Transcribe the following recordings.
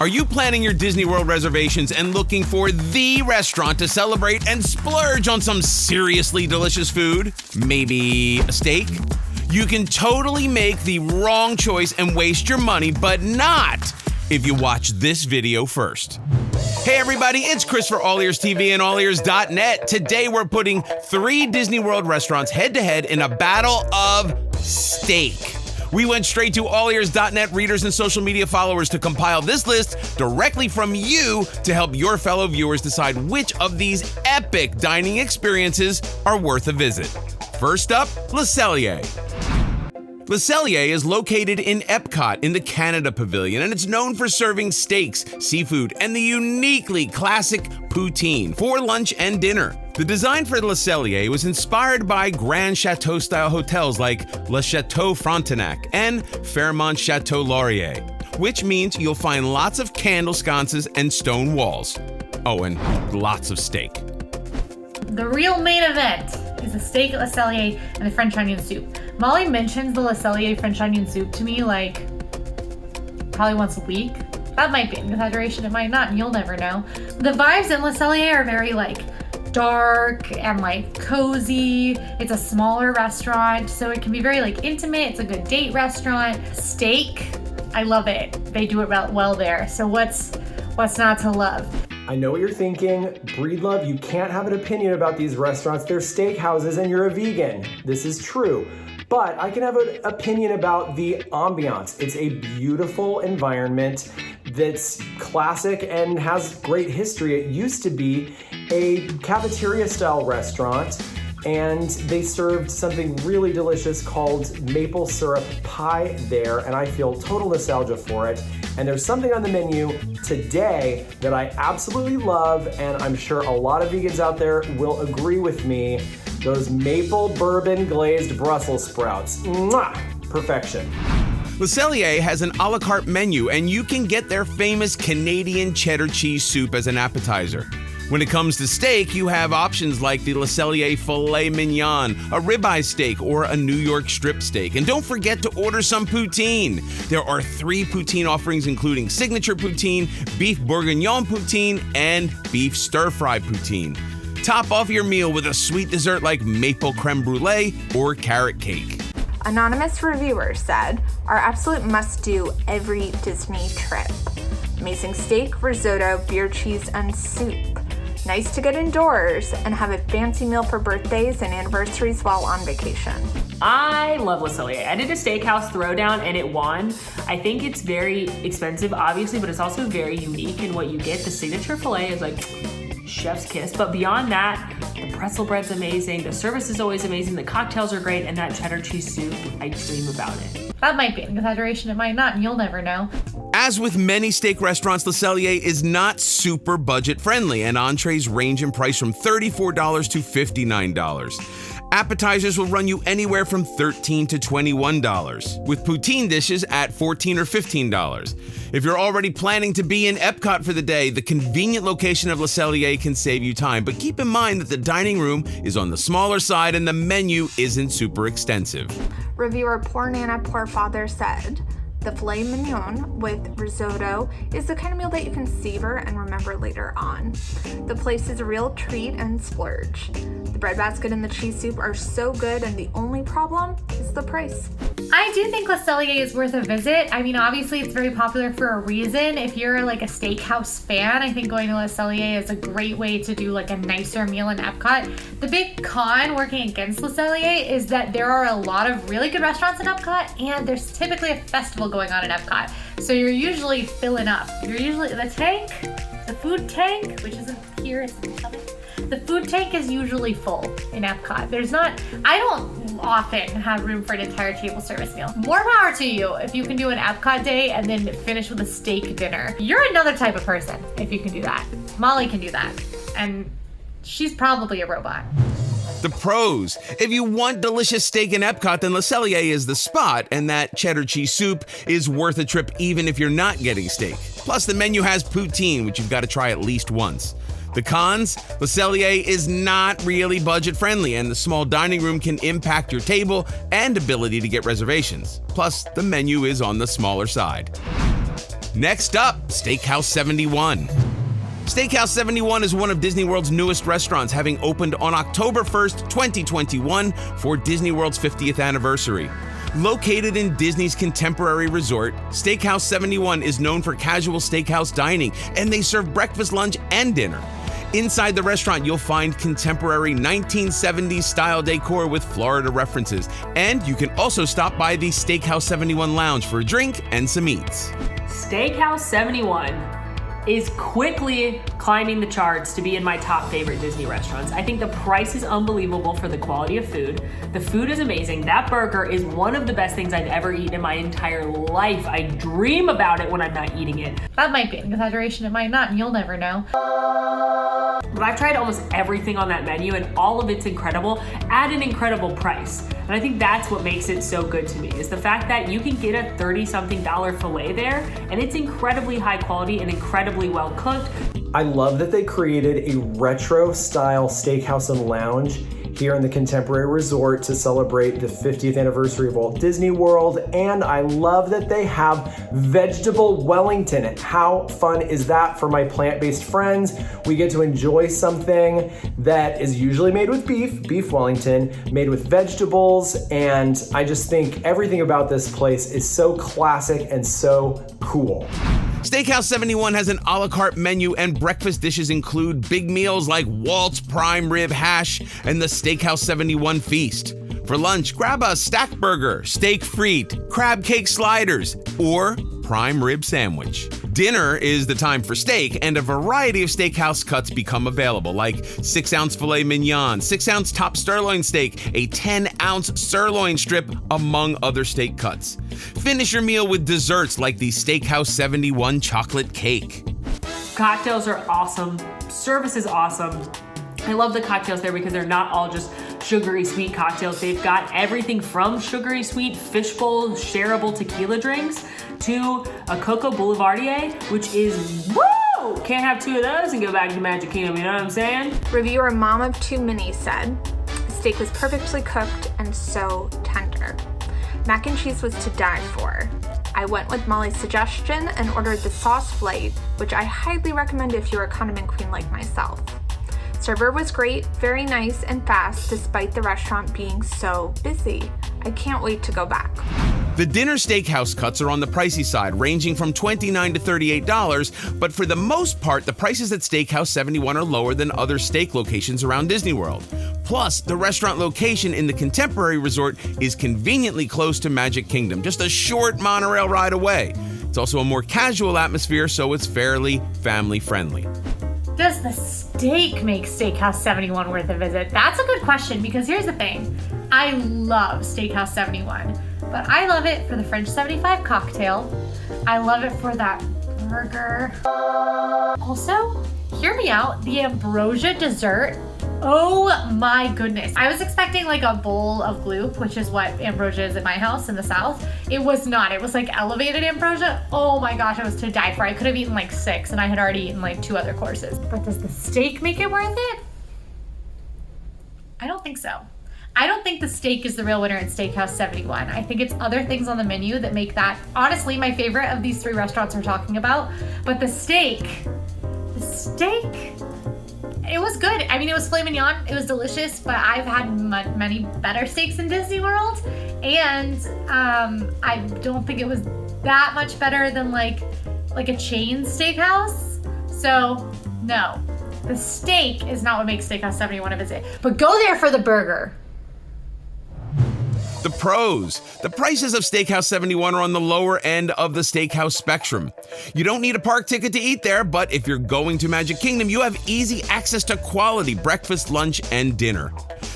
Are you planning your Disney World reservations and looking for the restaurant to celebrate and splurge on some seriously delicious food? Maybe a steak? You can totally make the wrong choice and waste your money, but not if you watch this video first. Hey everybody, it's Chris for AllEars TV and AllEars.net. Today we're putting 3 Disney World restaurants head-to-head in a battle of steak. We went straight to AllEars.net readers and social media followers to compile this list directly from you to help your fellow viewers decide which of these epic dining experiences are worth a visit. First up, Cellier. Cellier is located in Epcot in the Canada Pavilion, and it's known for serving steaks, seafood, and the uniquely classic poutine for lunch and dinner. The design for Cellier was inspired by Grand Chateau-style hotels like Le Chateau Frontenac and Fairmont Chateau Laurier, which means you'll find lots of candle sconces and stone walls. Oh, and lots of steak. The real main event is the steak at Cellier and the French onion soup. Molly mentions the Cellier French onion soup to me like probably once a week. That might be an exaggeration, it might not, and you'll never know. The vibes in Cellier are very like dark and like cozy. It's a smaller restaurant, so it can be very like intimate. It's a good date restaurant. Steak, I love it. They do it well there. So what's not to love? I know what you're thinking. Breedlove, you can't have an opinion about these restaurants. They're steakhouses and you're a vegan. This is true. But I can have an opinion about the ambiance. It's a beautiful environment that's classic and has great history. It used to be a cafeteria-style restaurant, and they served something really delicious called maple syrup pie there, and I feel total nostalgia for it. And there's something on the menu today that I absolutely love, and I'm sure a lot of vegans out there will agree with me. Those maple bourbon glazed Brussels sprouts. Mwah! Perfection. Cellier has an a la carte menu, and you can get their famous Canadian cheddar cheese soup as an appetizer. When it comes to steak, you have options like the Cellier filet mignon, a ribeye steak, or a New York strip steak. And don't forget to order some poutine. There are 3 poutine offerings, including signature poutine, beef bourguignon poutine, and beef stir-fry poutine. Top off your meal with a sweet dessert like maple creme brulee or carrot cake. Anonymous reviewer said, our absolute must-do every Disney trip. Amazing steak, risotto, beer cheese, and soup. Nice to get indoors and have a fancy meal for birthdays and anniversaries while on vacation. I love Cellier. I did a steakhouse throwdown and it won. I think it's very expensive, obviously, but it's also very unique in what you get. The signature filet is like chef's kiss, but beyond that, the pretzel bread's amazing, the service is always amazing, the cocktails are great, and that cheddar cheese soup, I dream about it. That might be an exaggeration, it might not, and you'll never know. As with many steak restaurants, Cellier is not super budget friendly, and entrees range in price from $34 to $59. Appetizers will run you anywhere from $13 to $21, with poutine dishes at $14 or $15. If you're already planning to be in Epcot for the day, the convenient location of Cellier can save you time, but keep in mind that the dining room is on the smaller side and the menu isn't super extensive. Reviewer Poor Nana Poor Father said, the filet mignon with risotto is the kind of meal that you can savor and remember later on. The place is a real treat and splurge. The bread basket and the cheese soup are so good, and the only problem is the price. I do think Cellier is worth a visit. I mean, obviously it's very popular for a reason. If you're like a steakhouse fan, I think going to Cellier is a great way to do like a nicer meal in Epcot. The big con working against Cellier is that there are a lot of really good restaurants in Epcot, and there's typically a festival going on in Epcot. So you're usually filling up. You're usually, the food tank, which isn't here, it's coming. The food tank is usually full in Epcot. I don't often have room for an entire table service meal. More power to you if you can do an Epcot day and then finish with a steak dinner. You're another type of person if you can do that. Molly can do that, and she's probably a robot. The pros. If you want delicious steak in Epcot, then Cellier is the spot, and that cheddar cheese soup is worth a trip even if you're not getting steak. Plus, the menu has poutine, which you've got to try at least once. The cons? Cellier is not really budget friendly, and the small dining room can impact your table and ability to get reservations. Plus, the menu is on the smaller side. Next up, Steakhouse 71. Steakhouse 71 is one of Disney World's newest restaurants, having opened on October 1st, 2021 for Disney World's 50th anniversary. Located in Disney's contemporary resort, Steakhouse 71 is known for casual steakhouse dining, and they serve breakfast, lunch, and dinner. Inside the restaurant, you'll find contemporary 1970s style decor with Florida references, and you can also stop by the Steakhouse 71 Lounge for a drink and some eats. Steakhouse 71 is quickly climbing the charts to be in my top favorite Disney restaurants. I think the price is unbelievable for the quality of food. The food is amazing. That burger is one of the best things I've ever eaten in my entire life. I dream about it when I'm not eating it. That might be an exaggeration, it might not, and you'll never know. But I've tried almost everything on that menu, and all of it's incredible at an incredible price. And I think that's what makes it so good to me, is the fact that you can get a $30-something filet there, and it's incredibly high quality and incredibly well cooked. I love that they created a retro style steakhouse and lounge here in the Contemporary Resort to celebrate the 50th anniversary of Walt Disney World, and I love that they have vegetable Wellington. How fun is that for my plant-based friends? We get to enjoy something that is usually made with beef Wellington, made with vegetables, and I just think everything about this place is so classic and so cool. Steakhouse 71 has an a la carte menu, and breakfast dishes include big meals like Walt's prime rib hash and the Steakhouse 71 feast. For lunch, grab a stack burger, steak frite, crab cake sliders, or prime rib sandwich. Dinner is the time for steak, and a variety of steakhouse cuts become available, like 6-ounce filet mignon, 6-ounce top sirloin steak, a 10-ounce sirloin strip, among other steak cuts. Finish your meal with desserts like the Steakhouse 71 chocolate cake. Cocktails are awesome. Service is awesome. I love the cocktails there because they're not all just sugary sweet cocktails. They've got everything from sugary sweet fishbowl shareable tequila drinks to a Coco Boulevardier, which is woo! Can't have two of those and go back to Magic Kingdom, you know what I'm saying? Reviewer Mom of Two Mini said, the steak was perfectly cooked and so tender. Mac and cheese was to die for. I went with Molly's suggestion and ordered the sauce flight, which I highly recommend if you're a condiment queen like myself. Server was great, very nice and fast despite the restaurant being so busy. I can't wait to go back. The dinner steakhouse cuts are on the pricey side, ranging from $29 to $38, but for the most part, the prices at Steakhouse 71 are lower than other steak locations around Disney World. Plus, the restaurant location in the Contemporary Resort is conveniently close to Magic Kingdom, just a short monorail ride away. It's also a more casual atmosphere, so it's fairly family-friendly. Does the steak make Steakhouse 71 worth a visit? That's a good question, because here's the thing. I love Steakhouse 71, but I love it for the French 75 cocktail. I love it for that burger. Also, hear me out, the ambrosia dessert. Oh my goodness. I was expecting like a bowl of gloop, which is what ambrosia is at my house in the South. It was not. It was like elevated ambrosia. Oh my gosh, it was to die for. I could have eaten like 6 and I had already eaten like 2 other courses. But does the steak make it worth it? I don't think so. I don't think the steak is the real winner at Steakhouse 71. I think it's other things on the menu that make that, honestly, my favorite of these 3 restaurants we're talking about. But the steak, it was good. I mean, it was filet mignon. It was delicious, but I've had many better steaks in Disney World, and I don't think it was that much better than like a chain steakhouse. So no, the steak is not what makes Steakhouse 71 a visit, but go there for the burger. The pros. The prices of Steakhouse 71 are on the lower end of the steakhouse spectrum. You don't need a park ticket to eat there, but if you're going to Magic Kingdom, you have easy access to quality breakfast, lunch, and dinner.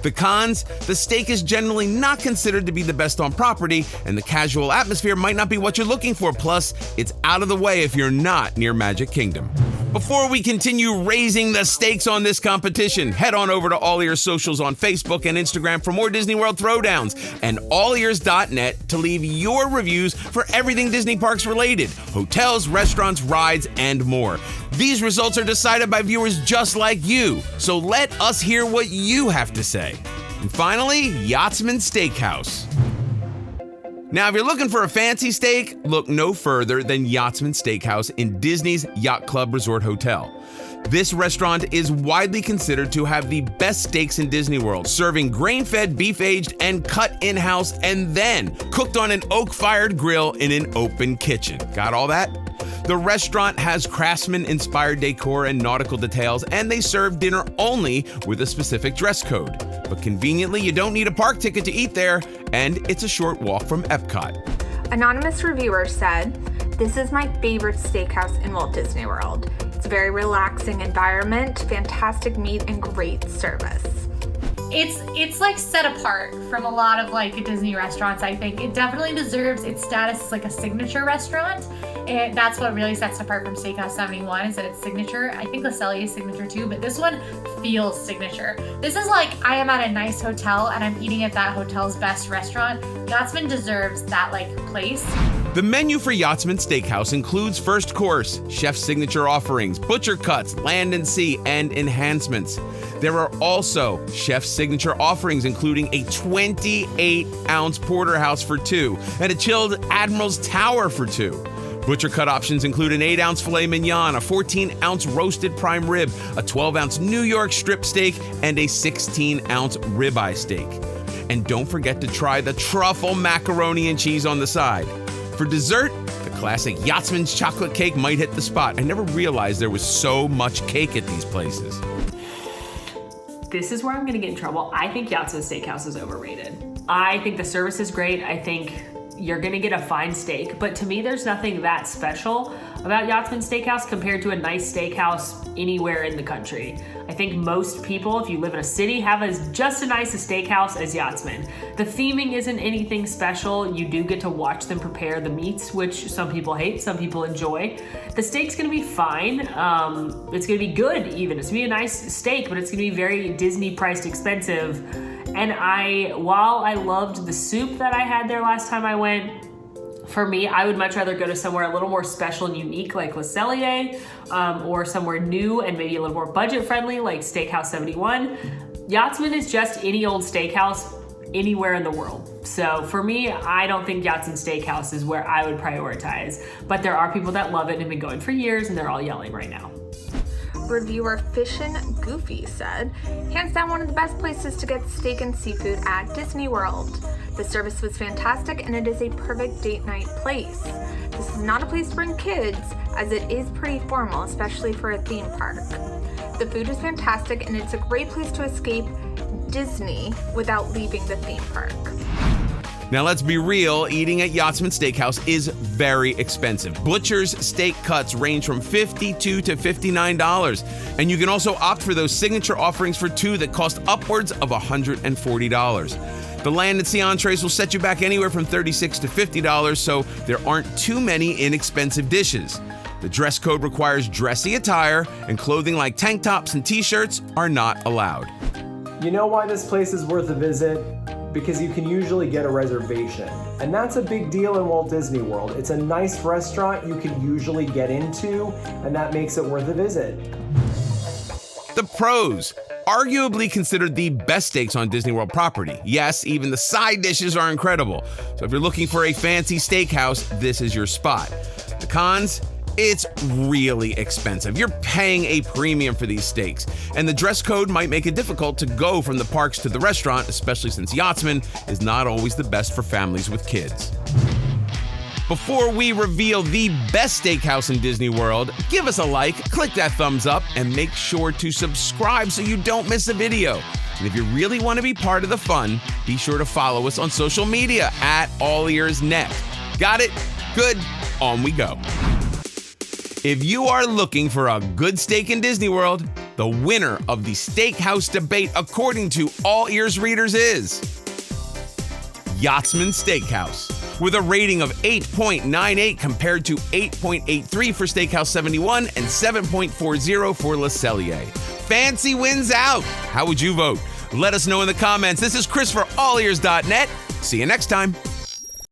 The cons, the steak is generally not considered to be the best on property, and the casual atmosphere might not be what you're looking for. Plus, it's out of the way if you're not near Magic Kingdom. Before we continue raising the stakes on this competition, head on over to AllEars socials on Facebook and Instagram for more Disney World throwdowns, and AllEars.net to leave your reviews for everything Disney Parks related, hotels, restaurants, rides, and more. These results are decided by viewers just like you, so let us hear what you have to say. And finally, Yachtsman Steakhouse. Now, if you're looking for a fancy steak, look no further than Yachtsman Steakhouse in Disney's Yacht Club Resort Hotel. This restaurant is widely considered to have the best steaks in Disney World, serving grain-fed, beef-aged, and cut in-house, and then cooked on an oak-fired grill in an open kitchen. Got all that? The restaurant has craftsman-inspired decor and nautical details, and they serve dinner only with a specific dress code. But conveniently, you don't need a park ticket to eat there, and it's a short walk from Epcot. Anonymous reviewer said, "This is my favorite steakhouse in Walt Disney World. It's a very relaxing environment, fantastic meat, and great service." It's like set apart from a lot of like Disney restaurants, I think. It definitely deserves its status as like a signature restaurant. And that's what really sets it apart from Steakhouse 71 is that it's signature. I think the Cellier is signature too, but this one feels signature. This is like I am at a nice hotel and I'm eating at that hotel's best restaurant. Yachtsman deserves that like place. The menu for Yachtsman Steakhouse includes first course, chef's signature offerings, butcher cuts, land and sea, and enhancements. There are also chef's signature offerings, including a 28-ounce porterhouse for 2 and a chilled Admiral's Tower for 2. Butcher cut options include an 8-ounce filet mignon, a 14-ounce roasted prime rib, a 12-ounce New York strip steak, and a 16-ounce ribeye steak. And don't forget to try the truffle macaroni and cheese on the side. For dessert, the classic Yachtsman's chocolate cake might hit the spot. I never realized there was so much cake at these places. This is where I'm gonna get in trouble. I think Yachtsman Steakhouse is overrated. I think the service is great. I think you're gonna get a fine steak, but to me, there's nothing that special about Yachtsman Steakhouse compared to a nice steakhouse anywhere in the country. I think most people, if you live in a city, have just as nice a steakhouse as Yachtsman. The theming isn't anything special. You do get to watch them prepare the meats, which some people hate, some people enjoy. The steak's gonna be fine. It's gonna be good even. It's gonna be a nice steak, but it's gonna be very Disney priced expensive. And while I loved the soup that I had there last time I went, for me, I would much rather go to somewhere a little more special and unique like Le Cellier, or somewhere new and maybe a little more budget friendly like Steakhouse 71. Yachtsman is just any old steakhouse anywhere in the world. So for me, I don't think Yachtsman Steakhouse is where I would prioritize, but there are people that love it and have been going for years and they're all yelling right now. Reviewer Fishin' Goofy said, "Hands down one of the best places to get steak and seafood at Disney World. The service was fantastic and it is a perfect date night place. This is not a place to bring kids as it is pretty formal, especially for a theme park. The food is fantastic and it's a great place to escape Disney without leaving the theme park." Now let's be real, eating at Yachtsman Steakhouse is very expensive. Butcher's steak cuts range from $52 to $59, and you can also opt for those signature offerings for 2 that cost upwards of $140. The land and sea entrees will set you back anywhere from $36 to $50, so there aren't too many inexpensive dishes. The dress code requires dressy attire, and clothing like tank tops and t-shirts are not allowed. You know why this place is worth a visit? Because you can usually get a reservation. And that's a big deal in Walt Disney World. It's a nice restaurant you can usually get into, and that makes it worth a visit. The pros. Arguably considered the best steaks on Disney World property. Yes, even the side dishes are incredible. So if you're looking for a fancy steakhouse, this is your spot. The cons? It's really expensive. You're paying a premium for these steaks, and the dress code might make it difficult to go from the parks to the restaurant, especially since Yachtsman is not always the best for families with kids. Before we reveal the best steakhouse in Disney World, give us a like, click that thumbs up, and make sure to subscribe so you don't miss a video. And if you really want to be part of the fun, be sure to follow us on social media at AllEars.net. Got it? Good. On we go. If you are looking for a good steak in Disney World, the winner of the steakhouse debate according to All Ears readers is Yachtsman Steakhouse, with a rating of 8.98 compared to 8.83 for Steakhouse 71 and 7.40 for Le Cellier. Fancy wins out. How would you vote? Let us know in the comments. This is Chris for AllEars.net. See you next time.